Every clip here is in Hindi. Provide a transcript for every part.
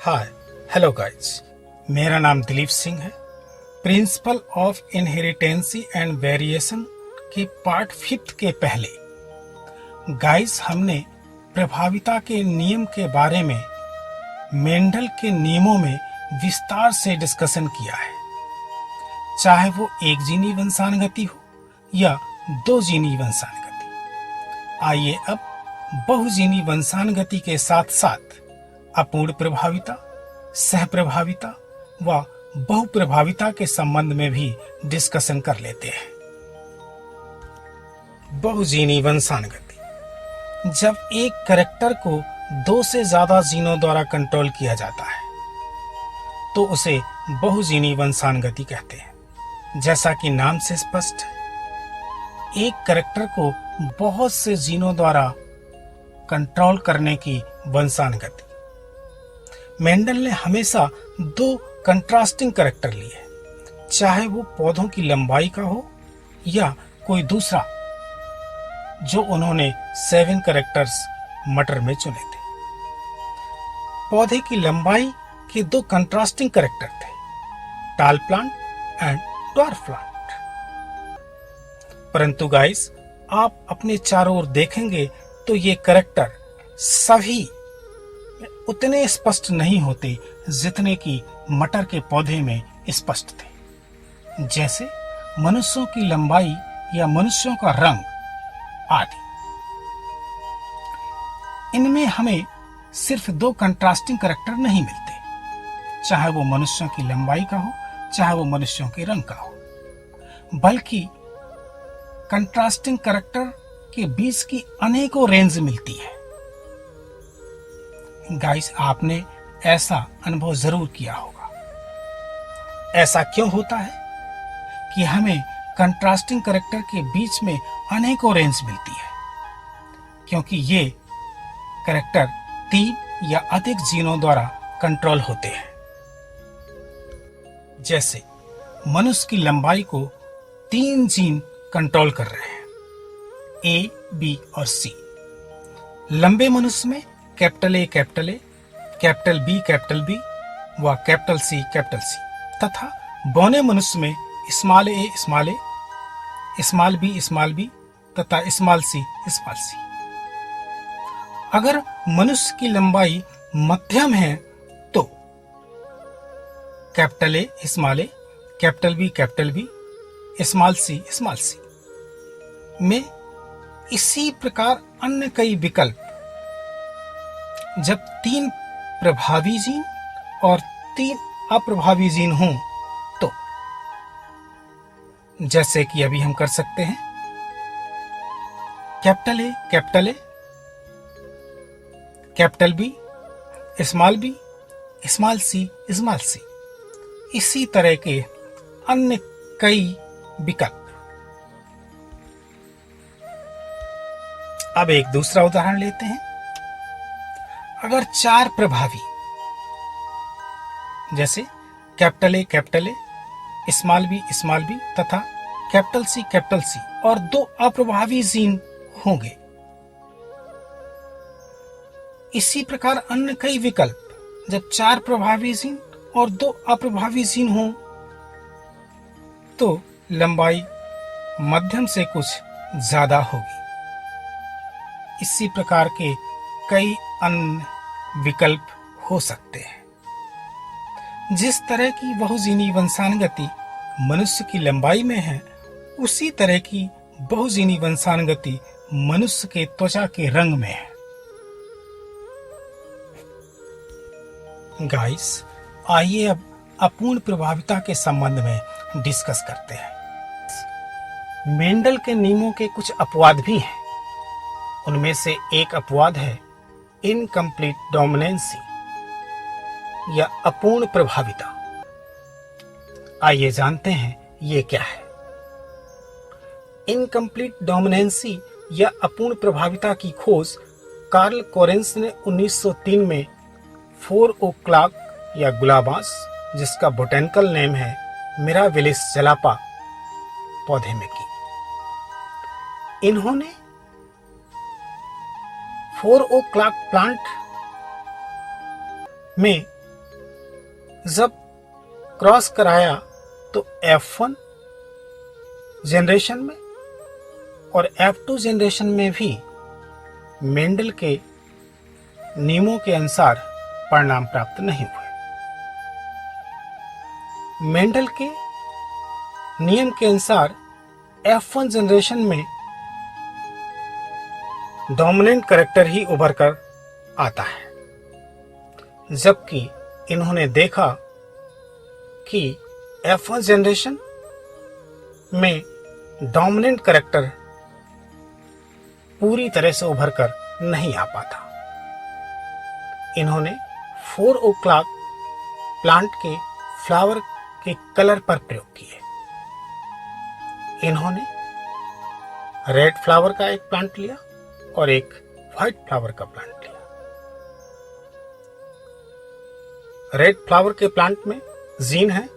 हाय हेलो गाइज, मेरा नाम दिलीप सिंह है। प्रिंसिपल ऑफ इनहेरिटेंसी एंड वेरिएशन के पार्ट 5 के पहले गाइज हमने प्रभाविता के नियम के बारे में मेंडल के नियमों में विस्तार से डिस्कशन किया है, चाहे वो एक जीनी वंशानुगति हो या दो जीनी वंशानुगति। आइए अब बहुजीनी वंशानुगति के साथ साथ अपूर्ण प्रभाविता, सह प्रभाविता व बहुप्रभाविता के संबंध में भी डिस्कशन कर लेते हैं। बहुजीनी वंशानुगति: जब एक कैरेक्टर को दो से ज्यादा जीनों द्वारा कंट्रोल किया जाता है तो उसे बहुजीनी वंशानुगति कहते हैं। जैसा कि नाम से स्पष्ट है, एक कैरेक्टर को बहुत से जीनों द्वारा कंट्रोल करने की वंशानुगति। मेंडल ने हमेशा दो कंट्रास्टिंग कैरेक्टर लिए, चाहे वो पौधों की लंबाई का हो या कोई दूसरा, जो उन्होंने 7 कैरेक्टर्स मटर में चुने थे। पौधे की लंबाई के दो कंट्रास्टिंग कैरेक्टर थे, टाल प्लांट एंड ड्वार्फ प्लांट। परंतु गाइस, आप अपने चारों ओर देखेंगे तो ये कैरेक्टर सभी उतने स्पष्ट नहीं होते जितने कि मटर के पौधे में स्पष्ट थे, जैसे मनुष्यों की लंबाई या मनुष्यों का रंग आदि। इनमें हमें सिर्फ दो कंट्रास्टिंग कैरेक्टर नहीं मिलते, चाहे वो मनुष्यों की लंबाई का हो चाहे वो मनुष्यों के रंग का हो, बल्कि कंट्रास्टिंग कैरेक्टर के बीच की अनेकों रेंज मिलती है। गाइस, आपने ऐसा अनुभव जरूर किया होगा। ऐसा क्यों होता है कि हमें कंट्रास्टिंग कैरेक्टर के बीच में अनेकों रेंज मिलती है? क्योंकि ये कैरेक्टर 3 या अधिक जीनों द्वारा कंट्रोल होते हैं। जैसे मनुष्य की लंबाई को 3 जीन कंट्रोल कर रहे हैं, ए, बी और सी। लंबे मनुष्य में कैपिटल ए, कैपिटल बी व कैपिटल सी तथा बौने मनुष्य में स्मॉल ए, स्मॉल बी तथा स्मॉल सी। अगर मनुष्य की लंबाई मध्यम है तो capital A, capital B, small C में। इसी प्रकार अन्य कई विकल्प, जब 3 प्रभावी जीन और 3 अप्रभावी जीन हों तो, जैसे कि अभी हम कर सकते हैं capital A, capital B, small C. इसी तरह के अन्य कई विकल्प। अब एक दूसरा उदाहरण लेते हैं। अगर 4 प्रभावी, जैसे कैपिटल ए, स्मॉल बी तथा कैपिटल सी और 2 अप्रभावी जीन होंगे, इसी प्रकार अन्य कई विकल्प, जब 4 प्रभावी जीन और 2 अप्रभावी जीन हों तो लंबाई मध्यम से कुछ ज्यादा होगी। इसी प्रकार के कई अन्य विकल्प हो सकते हैं। जिस तरह की बहुजीनी वंशानुगति मनुष्य की लंबाई में है, उसी तरह की बहुजीनी वंशानुगति मनुष्य के त्वचा के रंग में है। गाइस, आइए अब अपूर्ण प्रभाविता के संबंध में डिस्कस करते हैं। मेंडल के नियमों के कुछ अपवाद भी हैं। उनमें से एक अपवाद है इनकम्प्लीट डोमिनेंसी या अपूर्ण प्रभाविता। आइए जानते हैं ये क्या है। इनकम्प्लीट डोमिनेंसी या अपूर्ण प्रभाविता की खोज कार्ल कोरेंस ने 1903 में 4 o'clock या गुलाबास, जिसका बोटेनिकल नेम है मिराविलिस जलापा, पौधे में की। इन्होंने 4 o'clock प्लांट में जब क्रॉस कराया तो F1 जनरेशन में और F2 जनरेशन में भी मेंडल के नियमों के अनुसार परिणाम प्राप्त नहीं हुए। मेंडल के नियम के अनुसार F1 जनरेशन में डोमिनेंट कैरेक्टर ही उभर कर आता है, जबकि इन्होंने देखा कि F1 जनरेशन में डोमिनेंट कैरेक्टर पूरी तरह से उभर कर नहीं आ पाता। इन्होंने 4 o'clock प्लांट के फ्लावर के कलर पर प्रयोग किए। इन्होंने रेड फ्लावर का एक प्लांट लिया और एक व्हाइट फ्लावर का प्लांट लिया। रेड फ्लावर के प्लांट में जीन है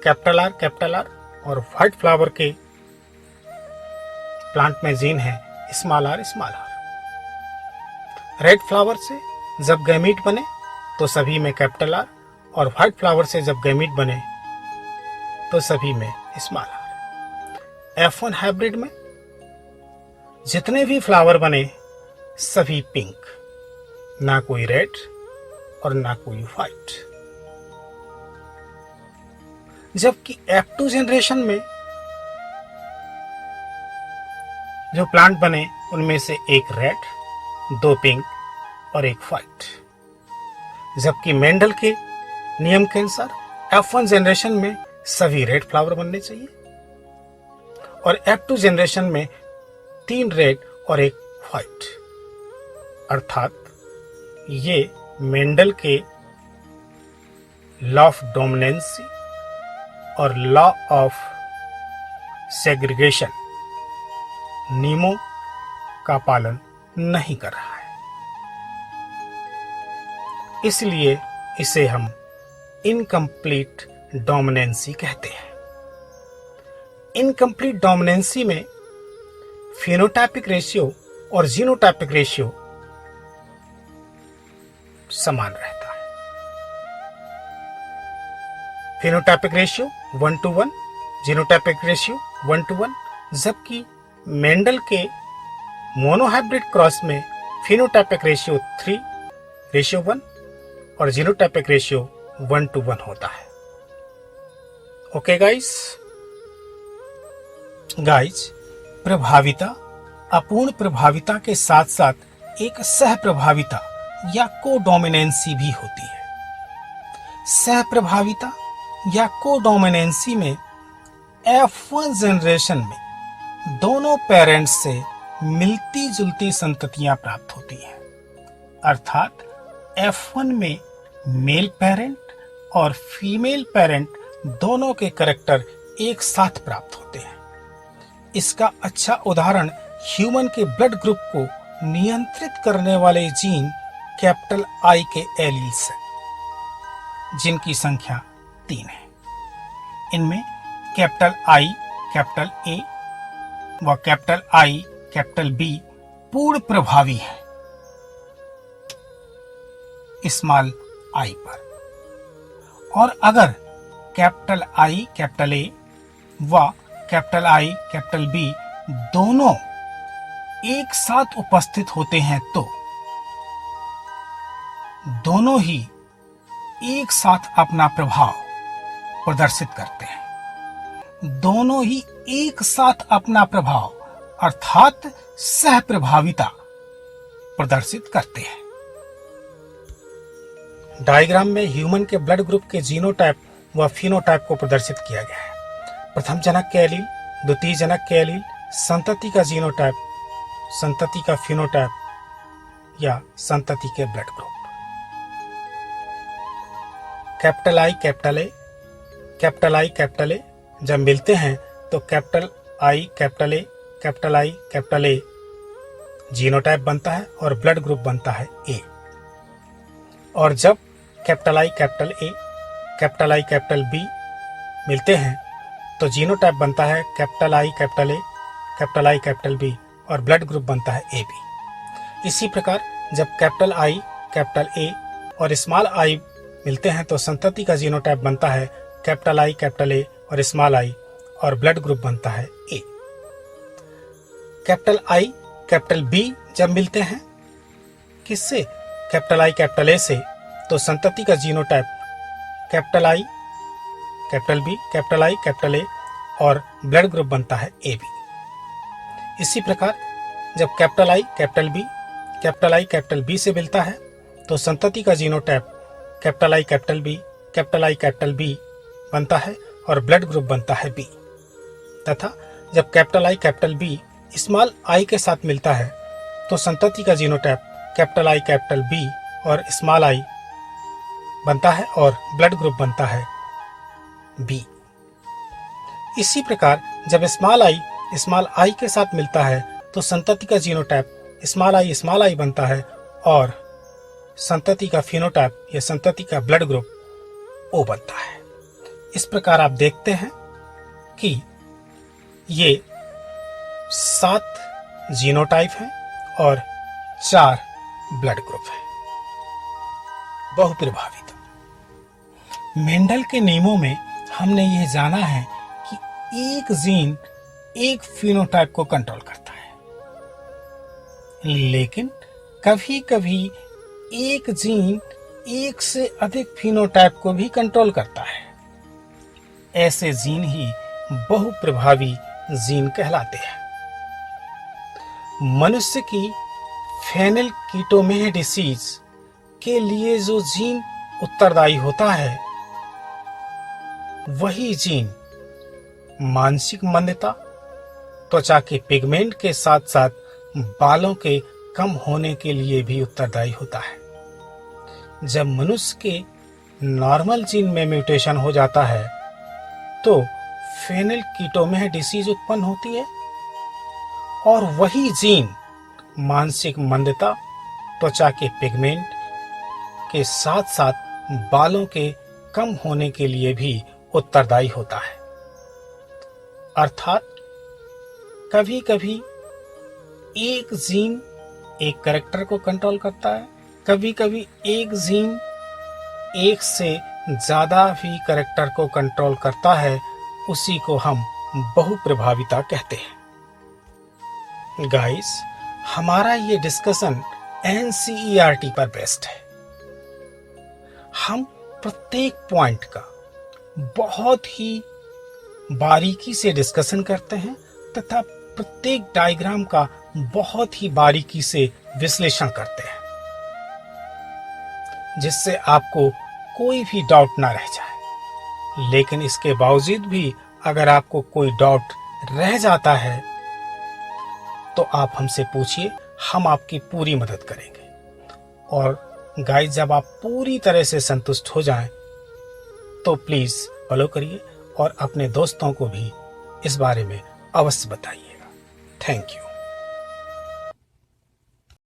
कैपिटल आर और व्हाइट फ्लावर के प्लांट में जीन है स्मॉल आर। रेड फ्लावर से जब गैमीट बने तो सभी में कैपिटल आर और व्हाइट फ्लावर से जब गैमीट बने तो सभी में स्मॉल आर। F1 हाइब्रिड में जितने भी फ्लावर बने सभी पिंक, ना कोई रेड और ना कोई व्हाइट। जबकि F2 जनरेशन में जो प्लांट बने उनमें से एक रेड, 2 पिंक और एक व्हाइट। जबकि मेंडल के नियम के अनुसार F1 जनरेशन में सभी रेड फ्लावर बनने चाहिए और F2 जनरेशन में 3 रेड और एक व्हाइट। अर्थात ये मेंडल के लॉ ऑफ डोमिनेंसी और लॉ ऑफ सेग्रीगेशन नियमों का पालन नहीं कर रहा है। इसलिए इसे हम इनकम्प्लीट डोमिनेंसी कहते हैं। इनकम्प्लीट डोमिनेंसी में फिनोटाइपिक रेशियो और जीनोटाइपिक रेशियो समान रहता है। फिनोटाइपिक रेशियो 1:1, जीनोटाइपिक रेशियो 1:1, जबकि मेंडल के मोनोहाइब्रिड क्रॉस में फिनोटाइपिक रेशियो 3:1 और जीनोटाइपिक रेशियो 1:1 होता है। ओके गाइस, प्रभाविता अपूर्ण प्रभाविता के साथ साथ एक सह प्रभाविता या कोडोमिनेंसी भी होती है। सह प्रभाविता या कोडोमिनेंसी में F1 जनरेशन में दोनों पेरेंट्स से मिलती जुलती संततियां प्राप्त होती हैं। अर्थात F1 में मेल पेरेंट और फीमेल पेरेंट दोनों के कैरेक्टर एक साथ प्राप्त होते हैं। इसका अच्छा उदाहरण ह्यूमन के ब्लड ग्रुप को नियंत्रित करने वाले जीन कैपिटल I के एलील्स हैं, जिनकी संख्या 3 है। इनमें कैपिटल I, कैपिटल A व कैपिटल I, कैपिटल B पूर्ण प्रभावी है स्मॉल I पर, और अगर कैपिटल I, कैपिटल A व कैपिटल I, कैपिटल B दोनों एक साथ उपस्थित होते हैं तो दोनों ही एक साथ अपना प्रभाव प्रदर्शित करते हैं। दोनों ही एक साथ अपना प्रभाव अर्थात सह प्रभाविता प्रदर्शित करते हैं। डायग्राम में ह्यूमन के ब्लड ग्रुप के जीनोटाइप व फिनोटाइप को प्रदर्शित किया गया है। प्रथम जनक के एलील, द्वितीय जनक के एलील, संतति का जीनोटाइप, संतति का फिनोटाइप या संतति के blood group. Capital I, capital A, capital I, capital A जब मिलते हैं तो capital I, capital A, capital I, capital A genotype बनता है और ब्लड ग्रुप बनता है A। और जब capital I, capital A, capital I, capital B मिलते हैं तो जीनोटाइप बनता है capital I, capital A, capital I, capital B और ब्लड ग्रुप बनता है AB। इसी प्रकार जब कैपिटल I, कैपिटल A और स्मॉल I मिलते हैं तो संतति का जीनोटाइप बनता है कैपिटल आई, कैपिटल ए और स्मॉल आई, और ब्लड ग्रुप बनता है ए। कैपिटल आई कैपिटल बी जब मिलते हैं किससे, कैपिटल आई कैपिटल ए से, तो संतति का genotype capital I capital B, capital I capital A और ब्लड ग्रुप बनता है ए बी। इसी प्रकार जब capital I capital B, capital I capital B से मिलता है तो संतति का genotype capital I capital B, capital I capital B बनता है और ब्लड ग्रुप बनता है बी। तथा जब capital I capital B small I के साथ मिलता है तो संतति का genotype capital I capital B और स्मॉल आई बनता है और ब्लड ग्रुप बनता है बी। इसी प्रकार जब स्मॉल आई के साथ मिलता है तो संतति का जीनोटाइप स्मॉल आई बनता है और संतति का फिनोटाइप या संतति का ब्लड ग्रुप ओ बनता है। इस प्रकार आप देखते हैं कि ये 7 जीनोटाइप हैं और 4 ब्लड ग्रुप हैं। बहुप्रभावित। मेंडल के नियमों में हमने यह जाना है कि एक जीन एक फिनोटाइप को कंट्रोल करता है, लेकिन कभी कभी एक जीन एक से अधिक फिनोटाइप को भी कंट्रोल करता है। ऐसे जीन ही बहुप्रभावी जीन कहलाते हैं। मनुष्य की फेनिलकीटोमेह डिसीज के लिए जो जीन उत्तरदायी होता है वही जीन मानसिक मंदता, त्वचा के पिगमेंट के साथ साथ बालों के कम होने के लिए भी उत्तरदायी होता है। जब मनुष्य के नॉर्मल जीन में म्यूटेशन हो जाता है तो फेनिलकीटोमेह डिसीज उत्पन्न होती है और वही जीन मानसिक मंदता, त्वचा के पिगमेंट के साथ साथ बालों के कम होने के लिए भी उत्तरदायी होता है। अर्थात कभी कभी एक जीन एक कैरेक्टर को कंट्रोल करता है, कभी कभी एक जीन एक से ज्यादा भी कैरेक्टर को कंट्रोल करता है। उसी को हम बहुप्रभाविता कहते हैं। गाइस, हमारा ये डिस्कशन NCERT पर बेस्ड है। हम प्रत्येक पॉइंट का बहुत ही बारीकी से डिस्कशन करते हैं तथा प्रत्येक डायग्राम का बहुत ही बारीकी से विश्लेषण करते हैं, जिससे आपको कोई भी डाउट ना रह जाए। लेकिन इसके बावजूद भी अगर आपको कोई डाउट रह जाता है तो आप हमसे पूछिए, हम आपकी पूरी मदद करेंगे। और गाइस, जब आप पूरी तरह से संतुष्ट हो जाएं तो प्लीज फॉलो करिए और अपने दोस्तों को भी इस बारे में अवश्य बताइएगा। Thank you.